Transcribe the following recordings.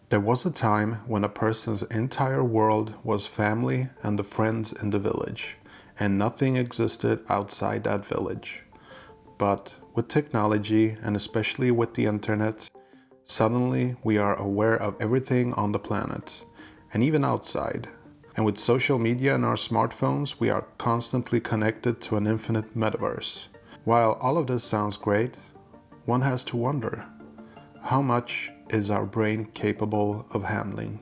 There was a time when a person's entire world was family and the friends in the village, and nothing existed outside that village. But with technology, and especially with the internet, suddenly we are aware of everything on the planet, and even outside. And with social media and our smartphones, we are constantly connected to an infinite metaverse. While all of this sounds great, one has to wonder, how much is our brain capable of handling?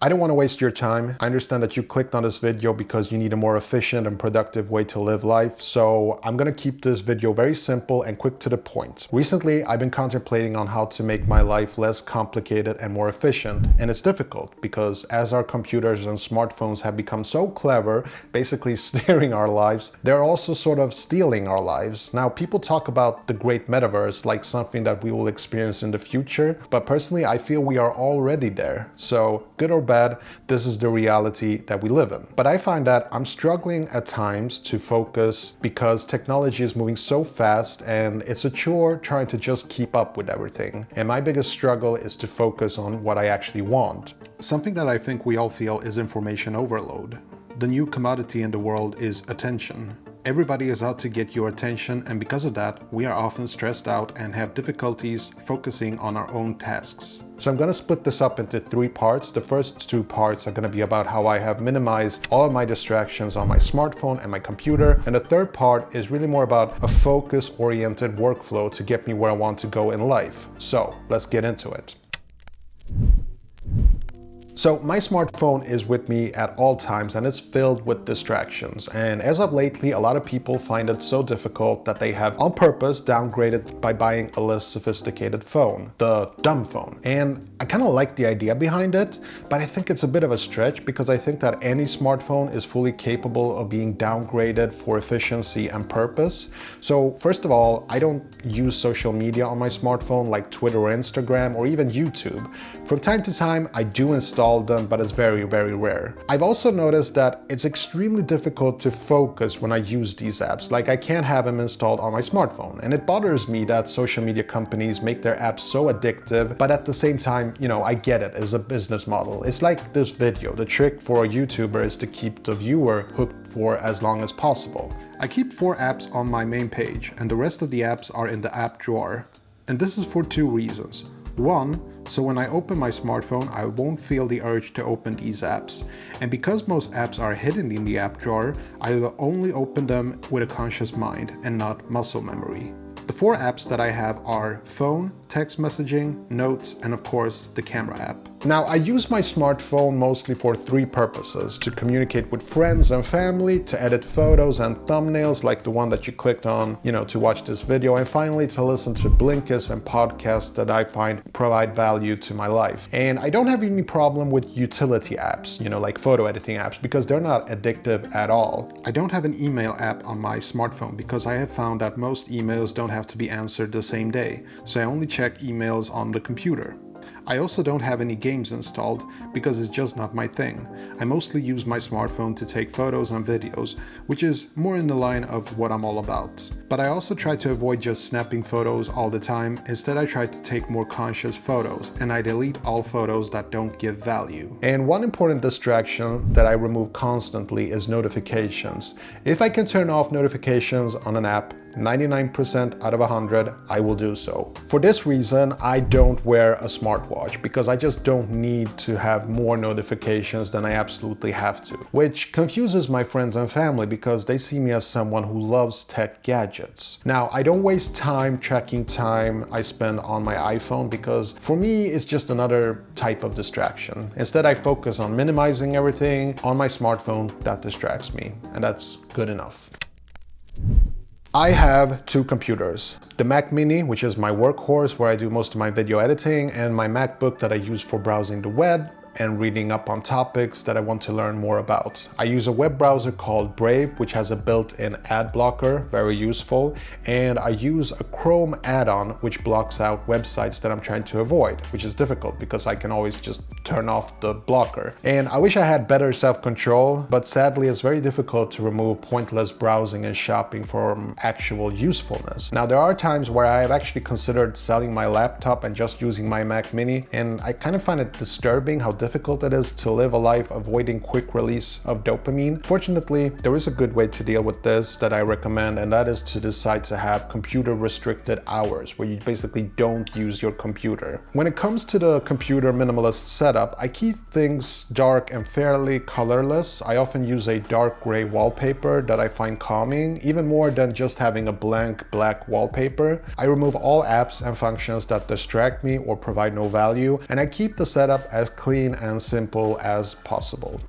I don't want to waste your time. I understand that you clicked on this video because you need a more efficient and productive way to live life, so I'm going to keep this video very simple and quick to the point. Recently, I've been contemplating on how to make my life less complicated and more efficient, and it's difficult because as our computers and smartphones have become so clever, basically steering our lives, they're also sort of stealing our lives. Now, people talk about the great metaverse like something that we will experience in the future, but personally, I feel we are already there. So, good or bad, this is the reality that we live in. But I find that I'm struggling at times to focus because technology is moving so fast and it's a chore trying to just keep up with everything. And my biggest struggle is to focus on what I actually want. Something that I think we all feel is information overload. The new commodity in the world is attention. Everybody is out to get your attention, and because of that, we are often stressed out and have difficulties focusing on our own tasks. So I'm going to split this up into 3 parts. The first 2 parts are going to be about how I have minimized all of my distractions on my smartphone and my computer. And the third part is really more about a focus-oriented workflow to get me where I want to go in life. So let's get into it. So my smartphone is with me at all times and it's filled with distractions. And as of lately, a lot of people find it so difficult that they have on purpose downgraded by buying a less sophisticated phone, the dumb phone. And I kind of like the idea behind it, but I think it's a bit of a stretch because I think that any smartphone is fully capable of being downgraded for efficiency and purpose. So first of all, I don't use social media on my smartphone like Twitter or Instagram or even YouTube. From time to time, I do install them, but it's very, very rare. I've also noticed that it's extremely difficult to focus when I use these apps. Like I can't have them installed on my smartphone. And it bothers me that social media companies make their apps so addictive, but at the same time, I get it as a business model. It's like this video. The trick for a YouTuber is to keep the viewer hooked for as long as possible. I keep 4 apps on my main page, and the rest of the apps are in the app drawer. And this is for 2 reasons. 1, so when I open my smartphone, I won't feel the urge to open these apps. And because most apps are hidden in the app drawer, I will only open them with a conscious mind and not muscle memory. The 4 apps that I have are phone, text messaging, notes, and of course the camera app. Now, I use my smartphone mostly for 3 purposes: to communicate with friends and family, to edit photos and thumbnails like the one that you clicked on, to watch this video, and finally to listen to Blinkist and podcasts that I find provide value to my life. And I don't have any problem with utility apps, like photo editing apps, because they're not addictive at all. I don't have an email app on my smartphone because I have found that most emails don't have to be answered the same day, so I only check emails on the computer. I also don't have any games installed because it's just not my thing. I mostly use my smartphone to take photos and videos, which is more in the line of what I'm all about. But I also try to avoid just snapping photos all the time. Instead, I try to take more conscious photos, and I delete all photos that don't give value. And one important distraction that I remove constantly is notifications. If I can turn off notifications on an app, 99% out of 100, I will do so. For this reason, I don't wear a smartwatch because I just don't need to have more notifications than I absolutely have to, which confuses my friends and family because they see me as someone who loves tech gadgets. Now, I don't waste time tracking time I spend on my iPhone because for me, it's just another type of distraction. Instead, I focus on minimizing everything on my smartphone that distracts me, and that's good enough. I have 2 computers, the Mac Mini, which is my workhorse where I do most of my video editing, and my MacBook that I use for browsing the web, and reading up on topics that I want to learn more about. I use a web browser called Brave, which has a built-in ad blocker, very useful, and I use a Chrome add-on which blocks out websites that I'm trying to avoid, which is difficult because I can always just turn off the blocker. And I wish I had better self-control, but sadly it's very difficult to remove pointless browsing and shopping from actual usefulness. Now there are times where I have actually considered selling my laptop and just using my Mac Mini, and I kind of find it disturbing how difficult it is to live a life avoiding quick release of dopamine. Fortunately, there is a good way to deal with this that I recommend, and that is to decide to have computer restricted hours where you basically don't use your computer. When it comes to the computer minimalist setup, I keep things dark and fairly colorless. I often use a dark gray wallpaper that I find calming, even more than just having a blank black wallpaper. I remove all apps and functions that distract me or provide no value, and I keep the setup as clean and simple as possible.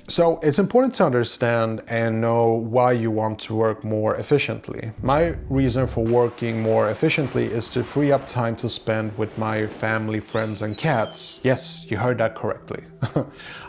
So it's important to understand and know why you want to work more efficiently. My reason for working more efficiently is to free up time to spend with my family, friends, and cats. Yes, you heard that correctly.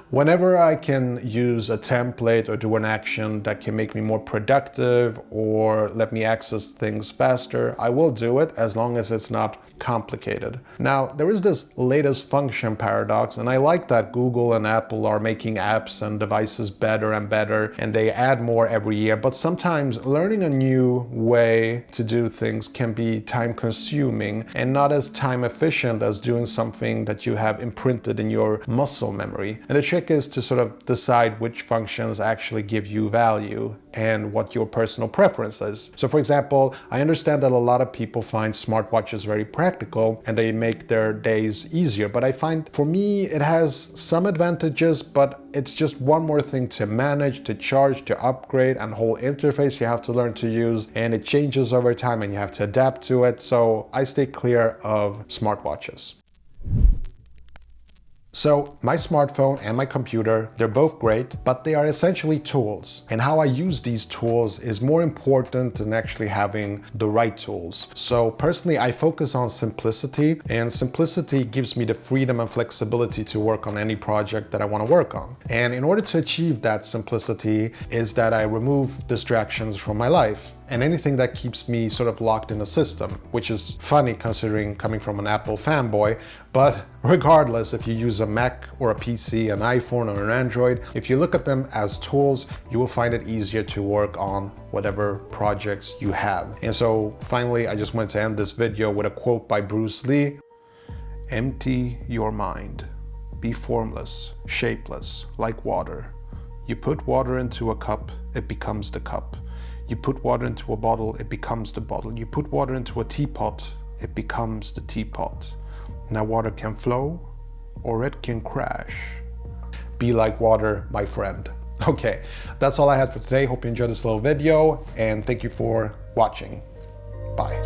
Whenever I can use a template or do an action that can make me more productive or let me access things faster, I will do it as long as it's not complicated. Now, there is this latest function paradox, and I like that Google and Apple are making apps and devices better and better, and they add more every year, but sometimes learning a new way to do things can be time consuming and not as time efficient as doing something that you have imprinted in your muscle memory. And the trick is to sort of decide which functions actually give you value and what your personal preference is. So for example, I understand that a lot of people find smartwatches very practical and they make their days easier, but I find for me it has some advantages, but it's just one more thing to manage, to charge, to upgrade, and whole interface you have to learn to use, and it changes over time and you have to adapt to it. So I stay clear of smartwatches. So my smartphone and my computer, they're both great, but they are essentially tools. And how I use these tools is more important than actually having the right tools. So personally, I focus on simplicity, and simplicity gives me the freedom and flexibility to work on any project that I want to work on. And in order to achieve that simplicity is that I remove distractions from my life and anything that keeps me sort of locked in a system, which is funny considering coming from an Apple fanboy. But regardless, if you use a Mac or a PC, an iPhone or an Android, if you look at them as tools, you will find it easier to work on whatever projects you have. And so finally, I just wanted to end this video with a quote by Bruce Lee. "Empty your mind. Be formless, shapeless, like water. You put water into a cup, it becomes the cup. You put water into a bottle, it becomes the bottle. You put water into a teapot, it becomes the teapot. Now water can flow or it can crash. Be like water, my friend." Okay, that's all I had for today. Hope you enjoyed this little video and thank you for watching. Bye.